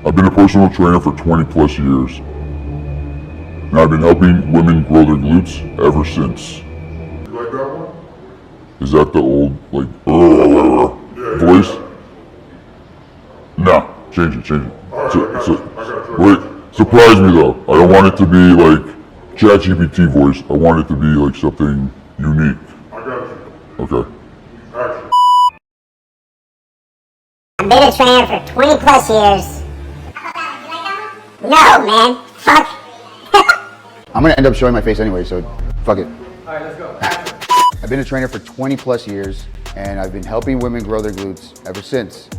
I've been a personal trainer for 20 plus years. And I've been helping women grow their glutes ever since. You like that one? Is that the old, like, voice? Nah, change it. Alright, I got you. Wait, surprise me though. I don't want it to be like ChatGPT voice. I want it to be like something unique. I got you. Okay. Action. I've been a trainer for 20 plus years. No, man. Fuck. I'm gonna end up showing my face anyway, so fuck it. Alright, let's go. I've been a trainer for 20 plus years, and I've been helping women grow their glutes ever since.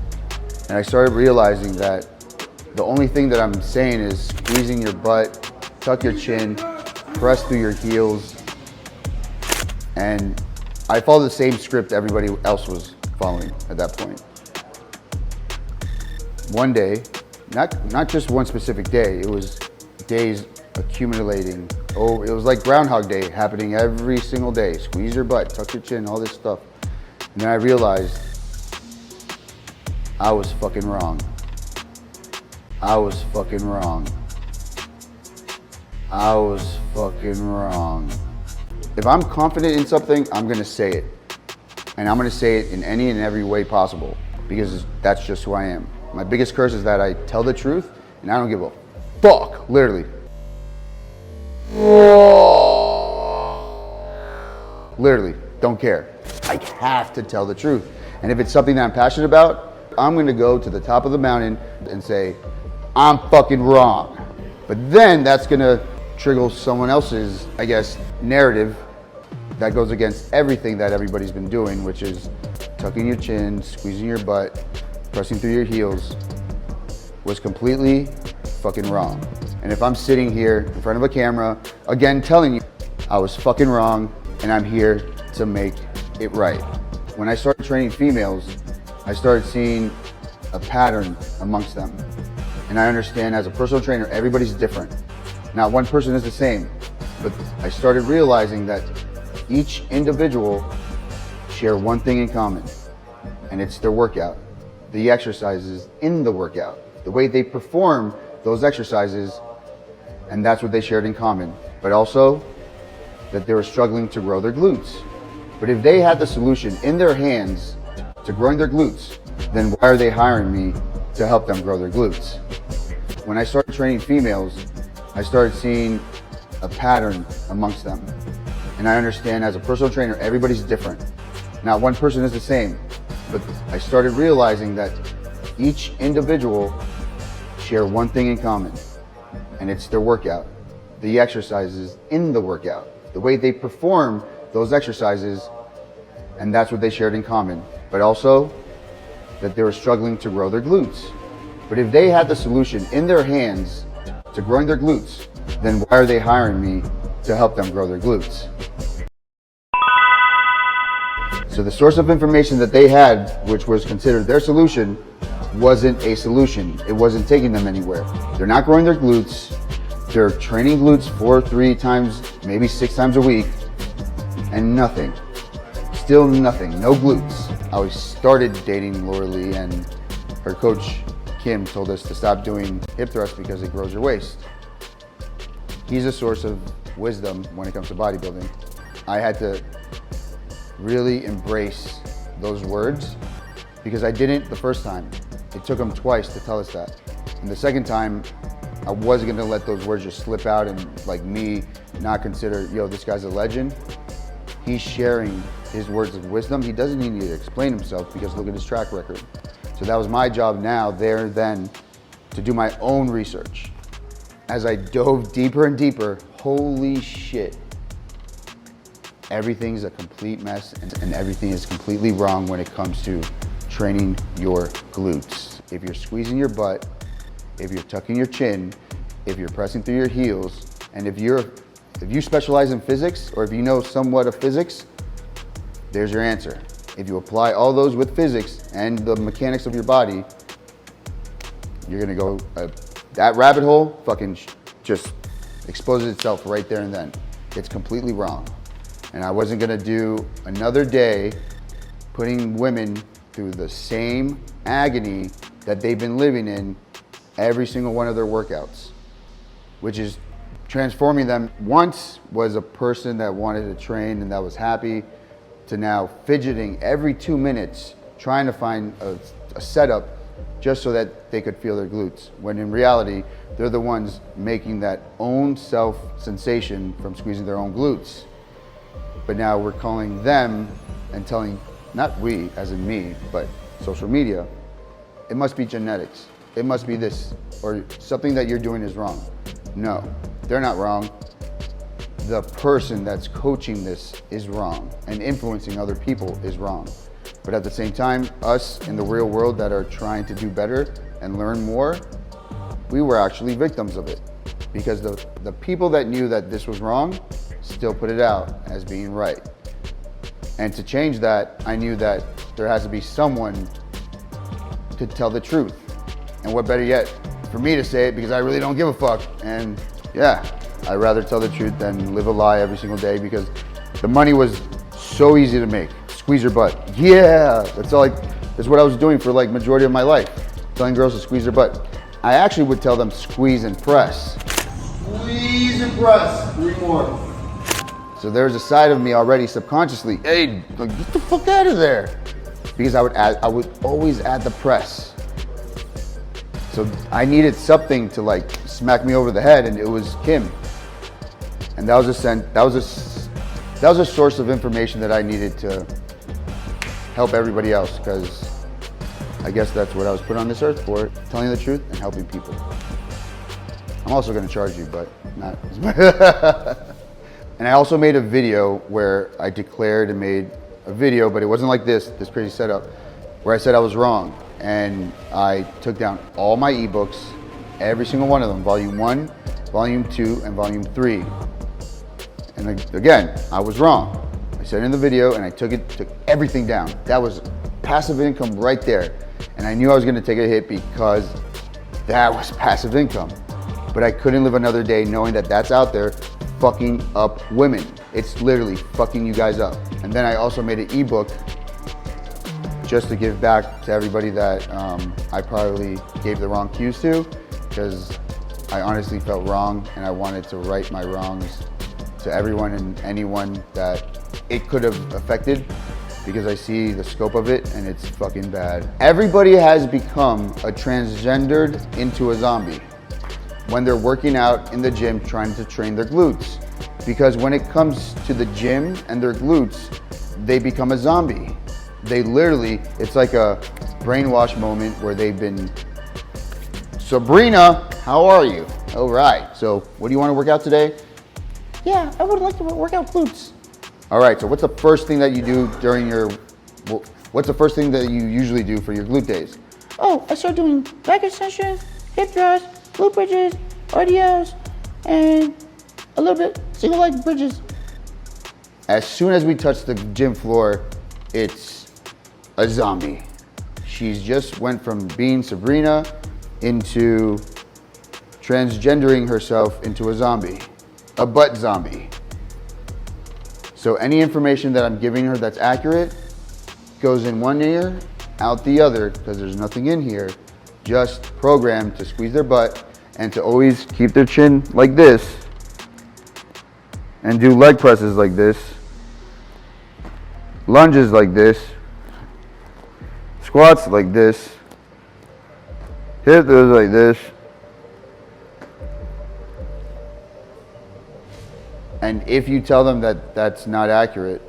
And I started realizing that the only thing that I'm saying is squeezing your butt, tuck your chin, press through your heels, and I followed the same script everybody else was following at that point. One day, not just one specific day, it was days accumulating. Oh, it was like Groundhog Day happening every single day. Squeeze your butt, tuck your chin, all this stuff. And then I realized I was fucking wrong. I was fucking wrong. I was fucking wrong. If I'm confident in something, I'm gonna say it. And I'm gonna say it in any and every way possible because that's just who I am. My biggest curse is that I tell the truth and I don't give a fuck, literally. Literally, don't care. I have to tell the truth. And if it's something that I'm passionate about, I'm gonna go to the top of the mountain and say, I'm fucking wrong. But then that's gonna trigger someone else's, I guess, narrative that goes against everything that everybody's been doing, which is tucking your chin, squeezing your butt, pressing through your heels, was completely fucking wrong. And if I'm sitting here in front of a camera, again telling you I was fucking wrong and I'm here to make it right. When I started training females, I started seeing a pattern amongst them. And I understand as a personal trainer, everybody's different. Not one person is the same, but I started realizing that each individual share one thing in common, and it's their workout, the exercises in the workout, the way they perform those exercises, and that's what they shared in common. But also that they were struggling to grow their glutes. But if they had the solution in their hands to growing their glutes, then why are they hiring me to help them grow their glutes? When I started training females, I started seeing a pattern amongst them. And I understand as a personal trainer, everybody's different. Not one person is the same, but I started realizing that each individual share one thing in common, and it's their workout, the exercises in the workout, the way they perform those exercises, and that's what they shared in common. But also that they were struggling to grow their glutes. But if they had the solution in their hands to growing their glutes, then why are they hiring me to help them grow their glutes? So the source of information that they had, which was considered their solution, wasn't a solution. It wasn't taking them anywhere. They're not growing their glutes. They're training glutes 4, 3 times, maybe 6 times a week, and nothing. Still nothing, no glutes. I started dating Laura Lee, and her coach, Kim, told us to stop doing hip thrusts because it grows your waist. He's a source of wisdom when it comes to bodybuilding. I had to really embrace those words because I didn't the first time. It took him twice to tell us that. And the second time, I wasn't gonna let those words just slip out and like me not consider, yo, this guy's a legend. He's sharing his words of wisdom. He doesn't need to explain himself because look at his track record. So that was my job now, there, then, to do my own research. As I dove deeper and deeper, holy shit. Everything's a complete mess and everything is completely wrong when it comes to training your glutes. If you're squeezing your butt, if you're tucking your chin, if you're pressing through your heels, and if you specialize in physics or if you know somewhat of physics, there's your answer. If you apply all those with physics and the mechanics of your body, you're gonna go, that rabbit hole fucking just exposes itself right there and then. It's completely wrong. And I wasn't gonna do another day putting women through the same agony that they've been living in every single one of their workouts, which is transforming them. Once was a person that wanted to train and that was happy, to now fidgeting every 2 minutes trying to find a setup just so that they could feel their glutes, when in reality they're the ones making that own self sensation from squeezing their own glutes. But now we're calling them and telling, not we as in me, but social media, it must be genetics, it must be this, or something that you're doing is wrong. No, they're not wrong. The person that's coaching this is wrong, and influencing other people is wrong. But at the same time, us in the real world that are trying to do better and learn more, we were actually victims of it. Because the people that knew that this was wrong still put it out as being right. And to change that, I knew that there has to be someone to tell the truth. And what better yet, for me to say it, because I really don't give a fuck. And yeah, I'd rather tell the truth than live a lie every single day, because the money was so easy to make. Squeeze your butt. Yeah, that's what I was doing for like majority of my life, telling girls to squeeze their butt. I actually would tell them squeeze and press. Squeeze and press, 3 more. So there's a side of me already subconsciously, hey, like, get the fuck out of there. Because I would always add the press. So I needed something to like smack me over the head, and it was Kim. And that was a source of information that I needed to help everybody else, because I guess that's what I was put on this earth for, telling the truth and helping people. I'm also gonna charge you, but not as much. And I also made a video where I declared and made a video, but it wasn't like this crazy setup, where I said I was wrong. And I took down all my ebooks, every single one of them, volume 1, volume 2, and volume 3. And again, I was wrong. I said in the video, and I took everything down. That was passive income right there. And I knew I was gonna take a hit because that was passive income. But I couldn't live another day knowing that that's out there fucking up women. It's literally fucking you guys up. And then I also made an ebook just to give back to everybody that I probably gave the wrong cues to, because I honestly felt wrong and I wanted to right my wrongs to everyone and anyone that it could have affected, because I see the scope of it and it's fucking bad. Everybody has become a transgendered into a zombie when they're working out in the gym trying to train their glutes. Because when it comes to the gym and their glutes, they become a zombie. They literally, it's like a brainwash moment where they've been, Sabrina, how are you? All right, so what do you want to work out today? Yeah, I would like to work out glutes. All right, so what's the first thing that you do what's the first thing that you usually do for your glute days? Oh, I start doing back extensions, hip thrusts, glute bridges, RDLs, and a little bit single leg bridges. As soon as we touch the gym floor, it's a zombie. She's just went from being Sabrina into transgendering herself into a zombie, a butt zombie. So any information that I'm giving her that's accurate goes in one ear, out the other, because there's nothing in here, just programmed to squeeze their butt and to always keep their chin like this and do leg presses like this, lunges like this, squats like this, hip throws like this. And if you tell them that that's not accurate,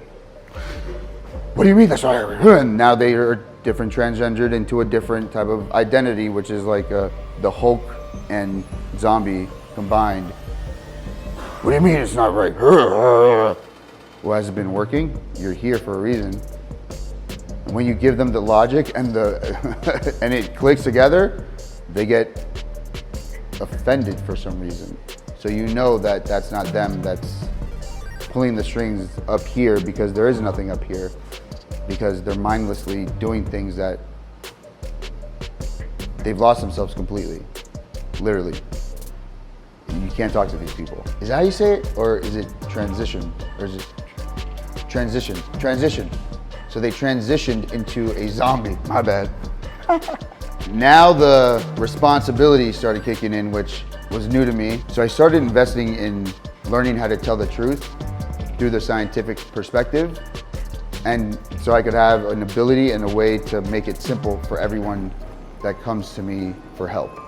what do you mean that's not accurate? And now they are different, transgendered into a different type of identity, which is like the Hulk and zombie combined. What do you mean it's not right? Well, has it been working? You're here for a reason. When you give them the logic and and it clicks together, they get offended for some reason. So you know that that's not them that's pulling the strings up here, because there is nothing up here, because they're mindlessly doing things that they've lost themselves completely, literally. You can't talk to these people. Is that how you say it? Or is it transition? Or is it transition? Transition. So they transitioned into a zombie, my bad. Now the responsibility started kicking in, which was new to me. So I started investing in learning how to tell the truth through the scientific perspective. And so I could have an ability and a way to make it simple for everyone that comes to me for help.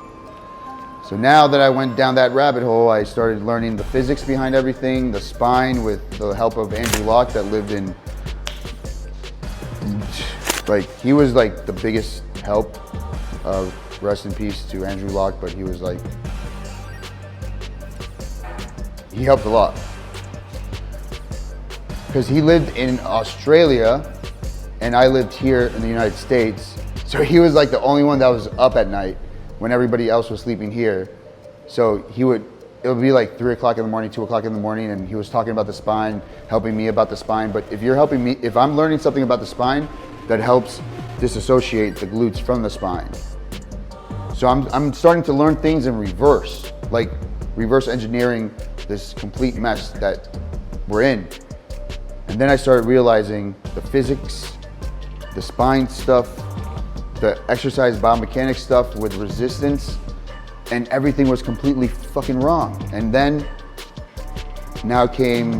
So now that I went down that rabbit hole, I started learning the physics behind everything, the spine with the help of Andrew Locke that lived in, like, he was like the biggest help. Rest in peace to Andrew Locke, but he was like, he helped a lot. Because he lived in Australia and I lived here in the United States. So he was like the only one that was up at night when everybody else was sleeping here. So it would be like 3 o'clock in the morning, 2 o'clock in the morning, and he was talking about the spine, helping me about the spine. But if you're helping me, if I'm learning something about the spine, that helps disassociate the glutes from the spine. So I'm starting to learn things in reverse, like reverse engineering this complete mess that we're in. And then I started realizing the physics, the spine stuff, the exercise biomechanics stuff with resistance, and everything was completely fucking wrong. And then now came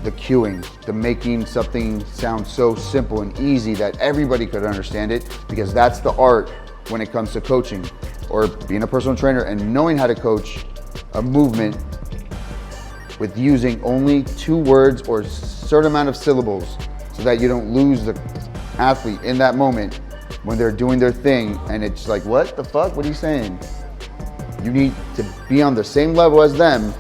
the cueing, the making something sound so simple and easy that everybody could understand it, because that's the art when it comes to coaching or being a personal trainer and knowing how to coach a movement with using only 2 words or a certain amount of syllables so that you don't lose the athlete in that moment when they're doing their thing and it's like, what the fuck, what are you saying? You need to be on the same level as them,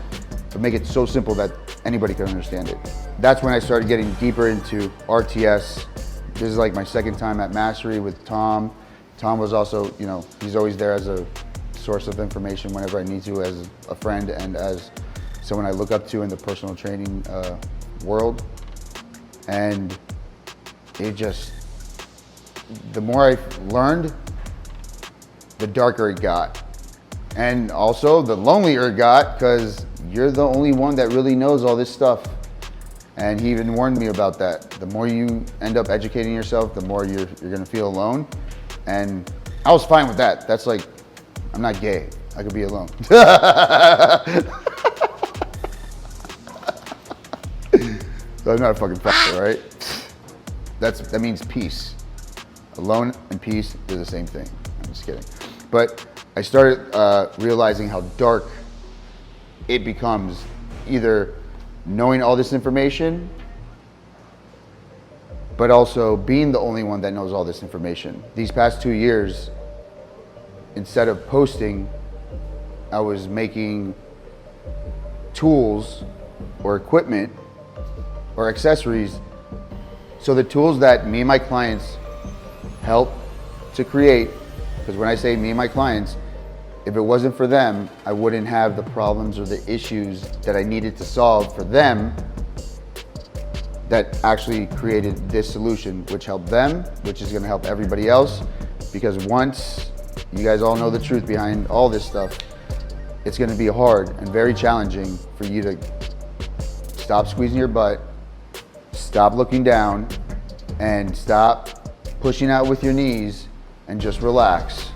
but make it so simple that anybody can understand it. That's when I started getting deeper into RTS. This is like my second time at Mastery with Tom. Tom was also, you know, he's always there as a source of information whenever I need to, as a friend and as someone I look up to in the personal training world. And it just, the more I learned, the darker it got. And also the lonelier it got, because you're the only one that really knows all this stuff. And he even warned me about that. The more you end up educating yourself, the more you're gonna feel alone. And I was fine with that. That's like, I'm not gay. I could be alone. So I'm not a fucking fucker, right? That means peace. Alone and peace are the same thing. I'm just kidding. But I started realizing how dark it becomes, either knowing all this information, but also being the only one that knows all this information. These past 2 years, instead of posting, I was making tools or equipment or accessories. So the tools that me and my clients help to create, because when I say me and my clients, if it wasn't for them, I wouldn't have the problems or the issues that I needed to solve for them that actually created this solution, which helped them, which is gonna help everybody else. Because once you guys all know the truth behind all this stuff, it's gonna be hard and very challenging for you to stop squeezing your butt, stop looking down, and stop pushing out with your knees and just relax.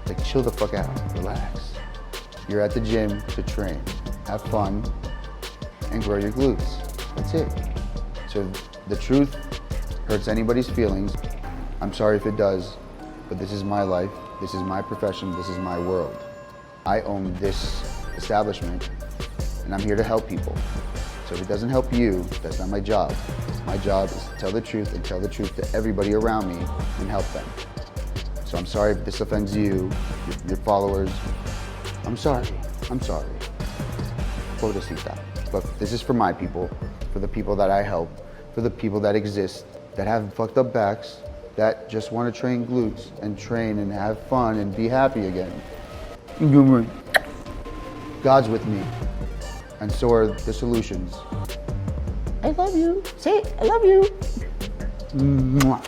Like, chill the fuck out, relax. You're at the gym to train, have fun, and grow your glutes. That's it. So the truth hurts anybody's feelings. I'm sorry if it does, but this is my life, this is my profession, this is my world. I own this establishment, and I'm here to help people. So if it doesn't help you, that's not my job. My job is to tell the truth and tell the truth to everybody around me and help them. So I'm sorry if this offends you, your followers. I'm sorry. Pobrecita. But this is for my people, for the people that I help, for the people that exist, that have fucked up backs, that just want to train glutes and train and have fun and be happy again. God's with me, and so are the solutions. I love you. Say it, I love you. Mwah.